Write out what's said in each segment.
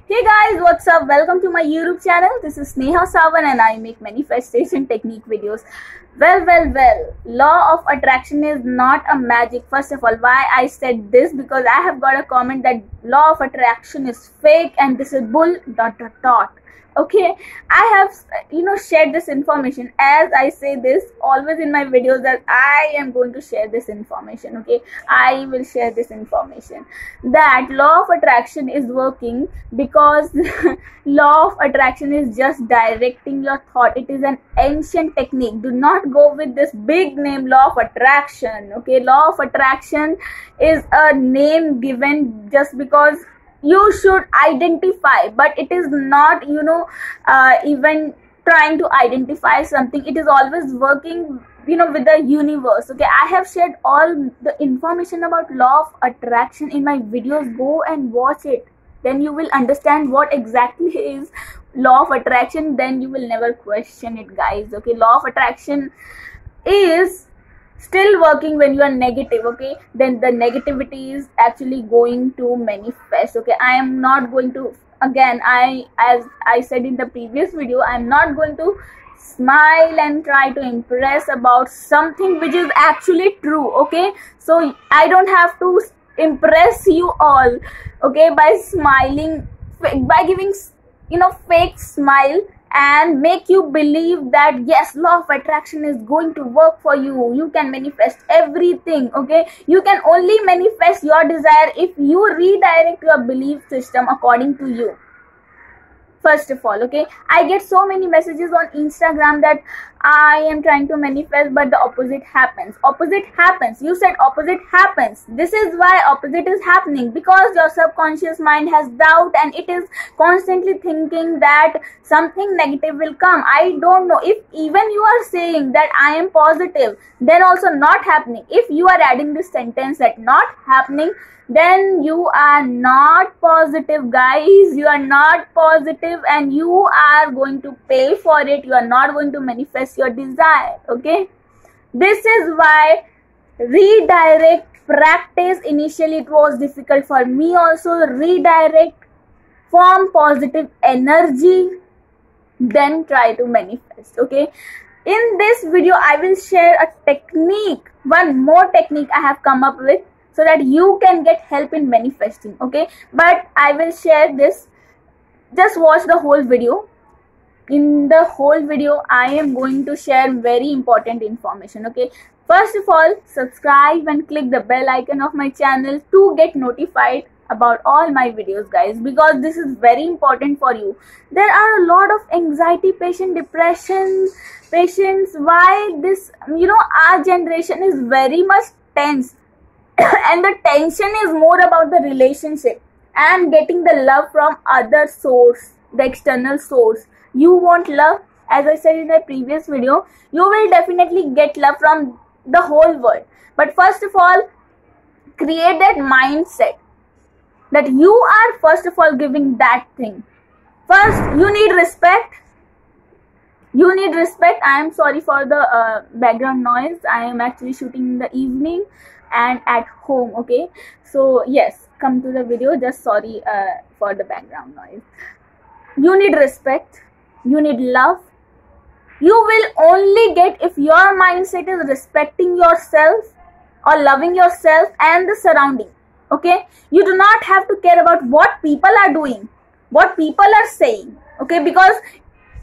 Hey guys, what's up? Welcome to my YouTube channel. This is Sneha Sawan and I make manifestation technique videos. Well. Law of attraction is not a magic. First of all, why I said this? Because I have got a comment that law of attraction is fake and this is bull ... Okay, I have shared this information. As I say this always in my videos that I am going to share this information. Okay, I will share this information that law of attraction is working because law of attraction is just directing your thought. It is an ancient technique. Do not go with this big name law of attraction. Okay, law of attraction is a name given just because you should identify, but it is not even trying to identify something. It is always working with the universe. Okay, I have shared all the information about law of attraction in my videos. Go and watch it, then you will understand what exactly is law of attraction. Then you will never question it, guys. Okay, law of attraction is still working when you are negative. Okay, then the negativity is actually going to manifest. Okay, I am not going to, again, as I said in the previous video, I am not going to smile and try to impress about something which is actually true. Okay, so I don't have to impress you all, okay, by smiling, by giving fake smile and make you believe that yes, law of attraction is going to work for you. You can manifest everything. Okay, you can only manifest your desire if you redirect your belief system according to you. First of all, okay, I get so many messages on Instagram that I am trying to manifest but the opposite happens. Opposite happens. You said opposite happens. This is why opposite is happening, because your subconscious mind has doubt and it is constantly thinking that something negative will come. I don't know if even you are saying that I am positive, then also not happening. If you are adding this sentence that not happening, then you are not positive, guys. You are not positive and you are going to pay for it. You are not going to manifest your desire. Okay, this is why redirect practice. Initially it was difficult for me also. Redirect, form positive energy, then try to manifest. Okay, in this video I will share a technique, one more technique I have come up with, so that you can get help in manifesting. Okay, but I will share this. Just watch the whole video. In the whole video I am going to share very important information. Okay, first of all, subscribe and click the bell icon of my channel to get notified about all my videos, guys, because this is very important for you. There are a lot of anxiety patient, depression patients. Why this? Our generation is very much tense and the tension is more about the relationship and getting the love from other source, the external source. You want love, as I said in the previous video, you will definitely get love from the whole world. But first of all, create that mindset that you are first of all giving that thing. First, you need respect. You need respect. I am sorry for the background noise. I am actually shooting in the evening and at home. Okay, so yes, come to the video. Just sorry for the background noise. You need respect. You need love. You will only get if your mindset is respecting yourself or loving yourself and the surrounding. Okay, you do not have to care about what people are doing, what people are saying. Okay, because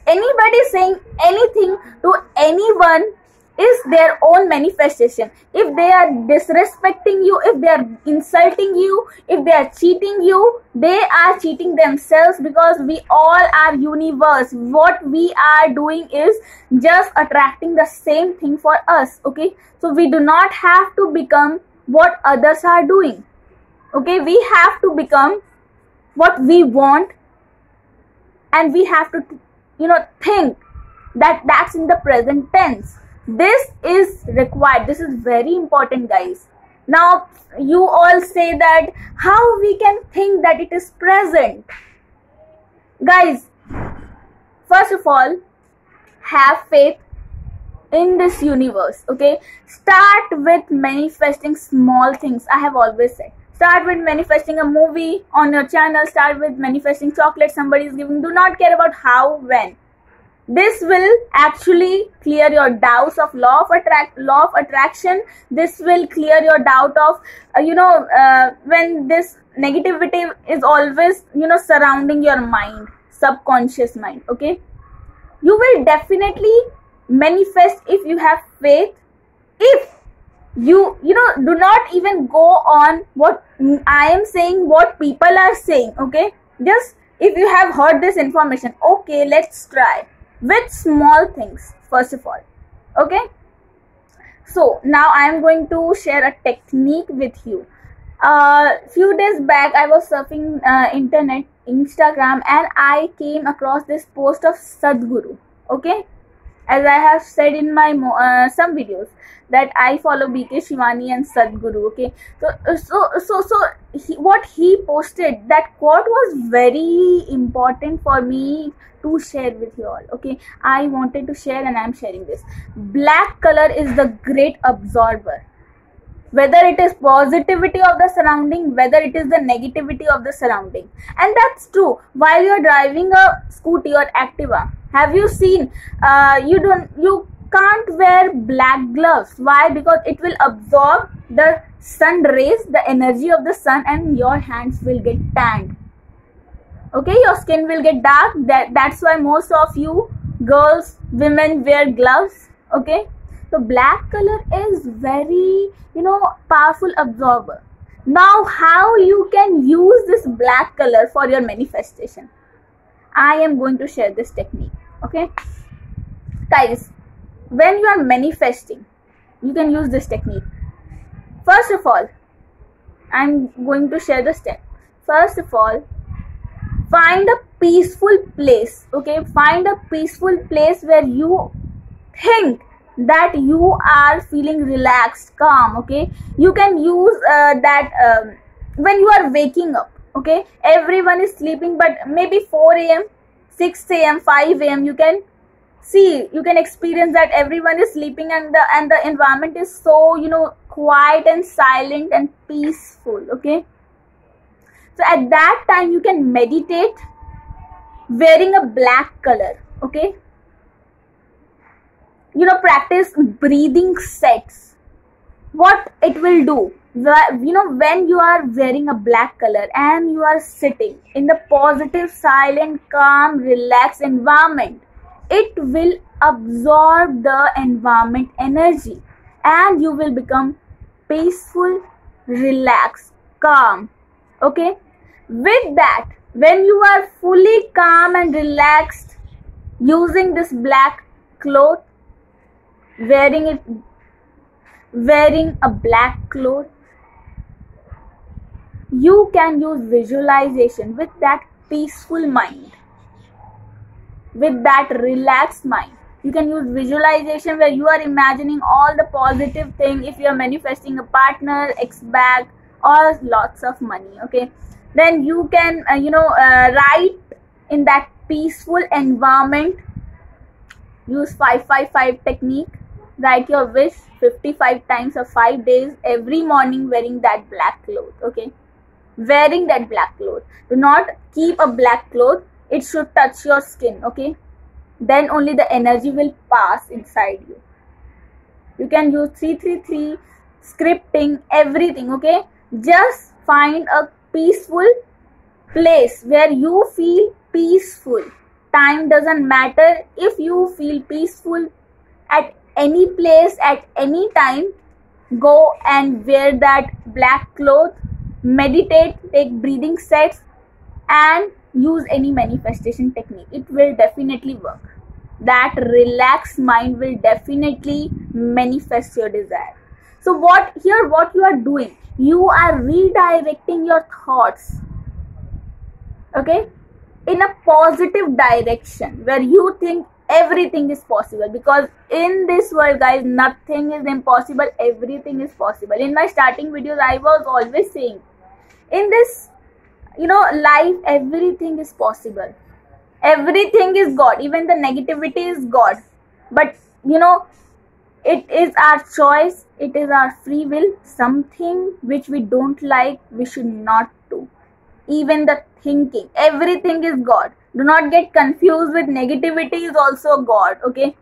anybody saying anything to anyone is their own manifestation. If they are disrespecting you, if they are insulting you, if they are cheating you, they are cheating themselves, because we all are universe. What we are doing is just attracting the same thing for us. Okay, so we do not have to become what others are doing. Okay, we have to become what we want, and we have to think that that's in the present tense. This is required. This is very important, guys. Now you all say that how we can think that it is present. Guys, first of all, have faith in this universe. Okay, start with manifesting small things. I have always said, Start with manifesting a movie on your channel. Start with manifesting chocolate somebody is giving. Do not care about how, when. This will actually clear your doubts of law of attraction. This will clear your doubt of when this negativity is always surrounding your mind, subconscious mind. Okay, you will definitely manifest if you have faith. If you do not even go on what I am saying, what people are saying. Okay, just if you have heard this information, okay, let's try with small things first of all. Okay, so now I am going to share a technique with you. Few days back I was surfing internet, Instagram, and I came across this post of Sadhguru. Okay, as I have said in my some videos that I follow BK Shivani and Sadhguru. Okay, so what he posted, that quote was very important for me to share with you all. Okay, I wanted to share and I am sharing this. Black color is the great absorber. Whether it is positivity of the surrounding, whether it is the negativity of the surrounding. And that's true. While you're driving a scooty or Activa, have you seen you can't wear black gloves? Why? Because it will absorb the sun rays, the energy of the sun, and your hands will get tanned. Okay, your skin will get dark. That's why most of you girls, women wear gloves. Okay, so black color is very powerful absorber. Now how you can use this black color for your manifestation, I am going to share this technique. Okay guys, when you are manifesting, you can use this technique. First of all, I'm going to share the step. First of all, find a peaceful place. Okay, find a peaceful place where you think that you are feeling relaxed, calm. Okay, you can use that when you are waking up. Okay, everyone is sleeping, but maybe 4 a.m, 6 a.m, 5 a.m, you can experience that everyone is sleeping and the environment is so quiet and silent and peaceful. Okay, so at that time you can meditate wearing a black color. Okay, practice breathing sets. What it will do, when you are wearing a black color and you are sitting in the positive, silent, calm, relaxed environment, it will absorb the environment energy and you will become peaceful, relaxed, calm. Okay, with that, when you are fully calm and relaxed using this black cloth, wearing a black cloth, you can use visualization with that peaceful mind, with that relaxed mind. You can use visualization where you are imagining all the positive thing. If you are manifesting a partner, ex-bag, or lots of money. Okay, then you can write in that peaceful environment. Use 555 technique. Write your wish 55 times or 5 days every morning wearing that black cloth. Okay, wearing that black cloth. Do not keep a black cloth. It should touch your skin. Okay, then only the energy will pass inside you. You can use 333, scripting, everything. Okay, just find a peaceful place where you feel peaceful. Time doesn't matter. If you feel peaceful at any place, at any time, go and wear that black cloth, meditate, take breathing sets, and use any manifestation technique. It will definitely work. That relaxed mind will definitely manifest your desire. So what you are doing, you are redirecting your thoughts, okay, in a positive direction where you think everything is possible. Because in this world, guys, nothing is impossible, everything is possible. In my starting videos, I was always saying, in this life, everything is possible, everything is God, even the negativity is God. But It is our choice, it is our free will. Something which we don't like, we should not do. Even the thinking, everything is God. Do not get confused with negativity is also God, okay?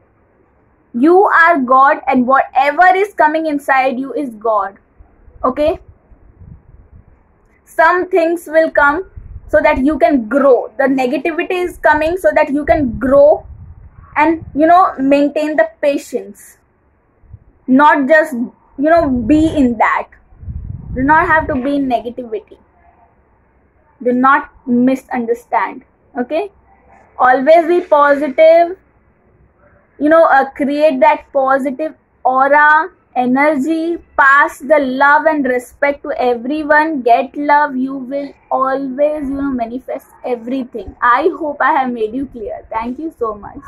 You are God, and whatever is coming inside you is God, okay? Some things will come so that you can grow. The negativity is coming so that you can grow and, maintain the patience. Not just, be in that. Do not have to be in negativity. Do not misunderstand, okay? Always be positive. Create that positive aura, energy, pass the love and respect to everyone. Get love. You will always, manifest everything. I hope I have made you clear. Thank you so much.